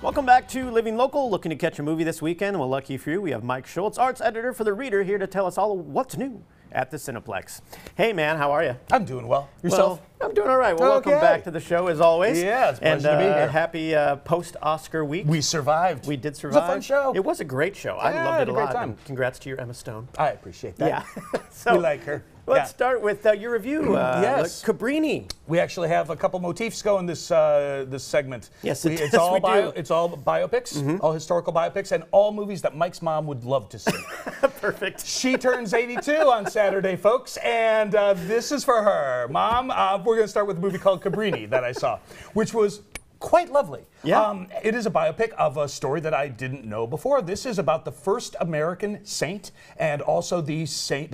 Welcome back to Living Local, looking to catch a movie this weekend. Well, lucky for you, we have Mike Schultz, arts editor for The Reader, here to tell us all what's new at the Cineplex. Hey, man, how are you? I'm doing well. Yourself? Well, I'm doing all right. Well, welcome back to the show, as always. Yeah, it's a pleasure to be here. Happy post-Oscar week. We survived. We did survive. It was a fun show. It was a great show. I loved it a lot. And congrats to your Emma Stone. I appreciate that. Yeah. So, we like her. Let's start with your review. Yes. Cabrini. We actually have a couple motifs going this this segment. Yes, it's all biopics, all historical biopics, and all movies that Mike's mom would love to see. Perfect. She turns 82 on Saturday, folks, and this is for her. Mom, we're going to start with a movie called Cabrini that I saw, which was quite lovely. Yeah. It is a biopic of a story that I didn't know before. This is about the first American saint and also the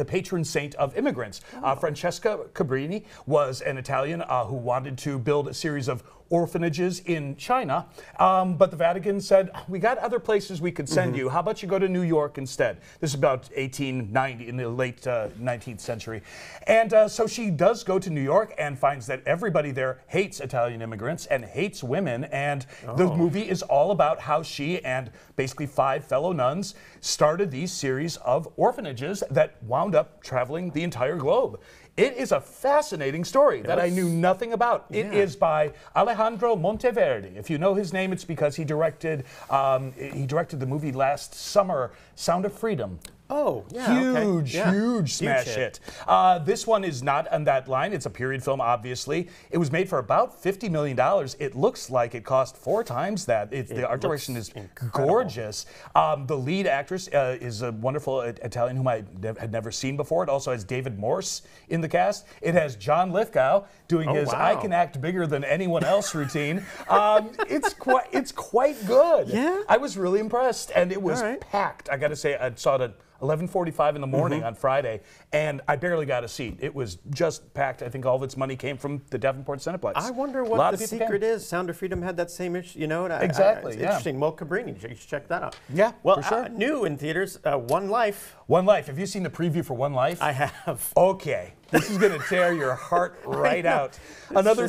patron saint of immigrants. Francesca Cabrini was an Italian who wanted to build a series of orphanages in China, but the Vatican said, we got other places we could send you. How about you go to New York instead? This is about 1890, in the late 19th century. And so she does go to New York and finds that everybody there hates Italian immigrants and hates women. And the movie is all about how she and basically 5 fellow nuns started these series of orphanages that wound up traveling the entire globe. It is a fascinating story that I knew nothing about. It is by Alejandro Monteverde. If you know his name, it's because he directed the movie last summer, Sound of Freedom. Oh, yeah. Huge smash hit. This one is not on that line. It's a period film, obviously. It was made for about $50 million. It looks like it cost 4 times that. The art direction is gorgeous. The lead actress is a wonderful Italian whom I had never seen before. It also has David Morse in the cast. It has John Lithgow doing his I can act bigger than anyone else routine. It's quite good. Yeah? I was really impressed, and it was packed. I got to say, I saw it at 11:45 in the morning on Friday, and I barely got a seat. It was just packed. I think all of its money came from the Davenport Cineplex. I wonder what the secret is. Sound of Freedom had that same issue, you know? Exactly, it's interesting. Well, Cabrini, you should check that out. Yeah, well, for sure. New in theaters, One Life. One Life. Have you seen the preview for One Life? I have. Okay. This is going to tear your heart right out. Another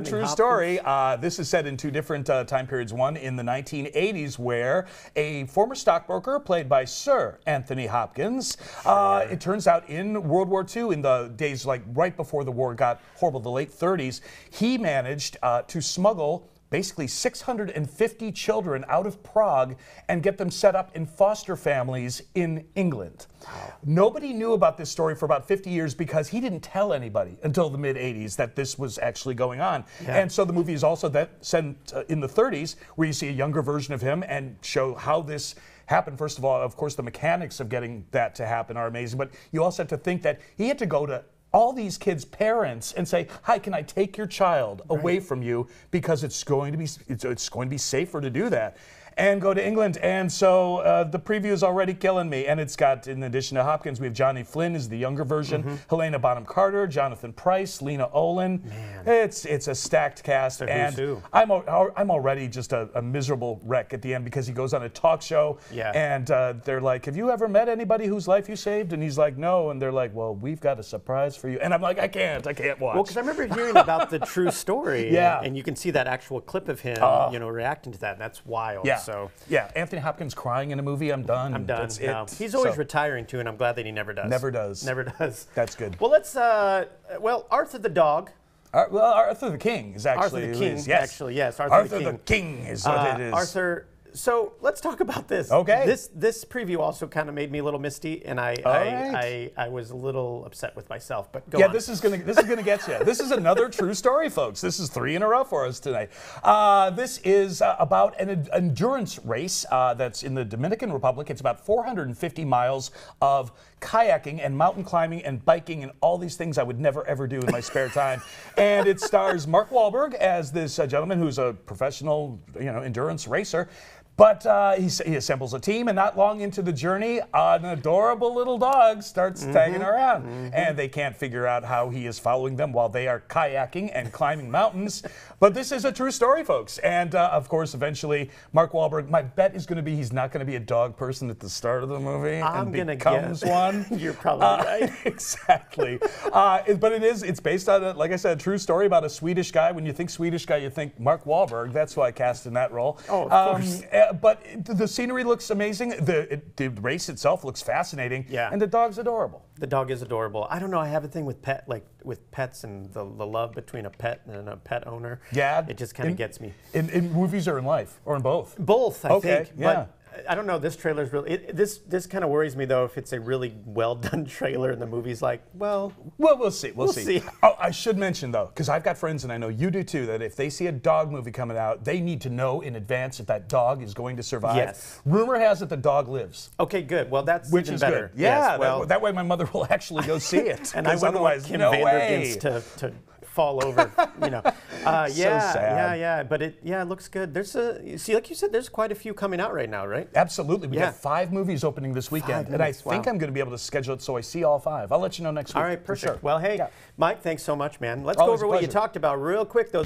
true story. This is set in 2 different time periods. One in the 1980s, where a former stockbroker, played by Sir Anthony Hopkins, it turns out in World War II, in the days like right before the war got horrible, the late 30s, he managed to smuggle basically 650 children out of Prague and get them set up in foster families in England. Wow. Nobody knew about this story for about 50 years because he didn't tell anybody until the mid-80s that this was actually going on. Yeah. And so the movie is also set in the 30s, where you see a younger version of him and show how this happened. First of all, of course, the mechanics of getting that to happen are amazing, but you also have to think that he had to go to all these kids' parents and say, "Hi, can I take your child away from you because it's going to be safer to do that?" And go to England. And so the preview is already killing me. And it's got, in addition to Hopkins, we have Johnny Flynn is the younger version, Helena Bonham Carter, Jonathan Pryce, Lena Olin. Man. It's a stacked cast. And I'm already just a miserable wreck at the end, because he goes on a talk show. Yeah. And they're like, "Have you ever met anybody whose life you saved?" And he's like, "No." And they're like, "Well, we've got a surprise for you." And I'm like, I can't watch. Well, because I remember hearing about the true story. Yeah. And you can see that actual clip of him, reacting to that. And that's wild. Yeah. So yeah, Anthony Hopkins crying in a movie, I'm done. I'm done. That's it. He's always retiring too, and I'm glad that he never does. Never does. Never does. That's good. Well, let's. Arthur the dog. Arthur the King is actually. Arthur the King. Yes. Actually, yes. Arthur the King is what it is. Arthur. So let's talk about this. Okay. This preview also kind of made me a little misty, and I was a little upset with myself. But go on. This is gonna get you. This is another true story, folks. This is 3 in a row for us tonight. This is about an endurance race that's in the Dominican Republic. It's about 450 miles of kayaking and mountain climbing and biking and all these things I would never ever do in my spare time. And it stars Mark Wahlberg as this gentleman who's a professional, endurance racer. But he assembles a team, and not long into the journey, an adorable little dog starts tagging around. And they can't figure out how he is following them while they are kayaking and climbing mountains. But this is a true story, folks. And of course, eventually, Mark Wahlberg, my bet is going to be he's not going to be a dog person at the start of the movie and becomes one. You're probably right. Exactly. But it's based on, like I said, a true story about a Swedish guy. When you think Swedish guy, you think Mark Wahlberg. That's who I cast in that role. Oh, of course. But the scenery looks amazing. The race itself looks fascinating. Yeah. And the dog's adorable. The dog is adorable. I don't know. I have a thing with pets and the love between a pet and a pet owner. Yeah. It just kind of gets me. In movies or in life? Or in both? Both, I think. Yeah. But I don't know. This trailer's really. This kind of worries me though. If it's a really well done trailer and the movie's like, well, we'll see. We'll see. see. Oh, I should mention though, because I've got friends and I know you do too, that if they see a dog movie coming out, they need to know in advance if that dog is going to survive. Yes. Rumor has it the dog lives. Okay, good. Well, that's Which even is better. good. Yeah. Yes, well, that way my mother will actually go see it. and I wouldn't want Kim Vandergins to fall over, yeah, sad. yeah, but it looks good. There's like you said, there's quite a few coming out right now, right? Absolutely. We got 5 movies opening this weekend, and I think I'm going to be able to schedule it so I see all 5. I'll let you know next week. All right, perfect. Sure. Well, hey, Mike, thanks so much, man. Let's go over what you talked about real quick, though.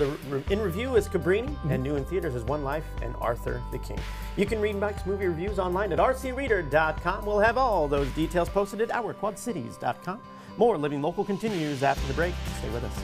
In review is Cabrini, and new in theaters is One Life and Arthur the King. You can read Mike's movie reviews online at rcreader.com. We'll have all those details posted at ourquadcities.com. More Living Local continues after the break. Stay with us.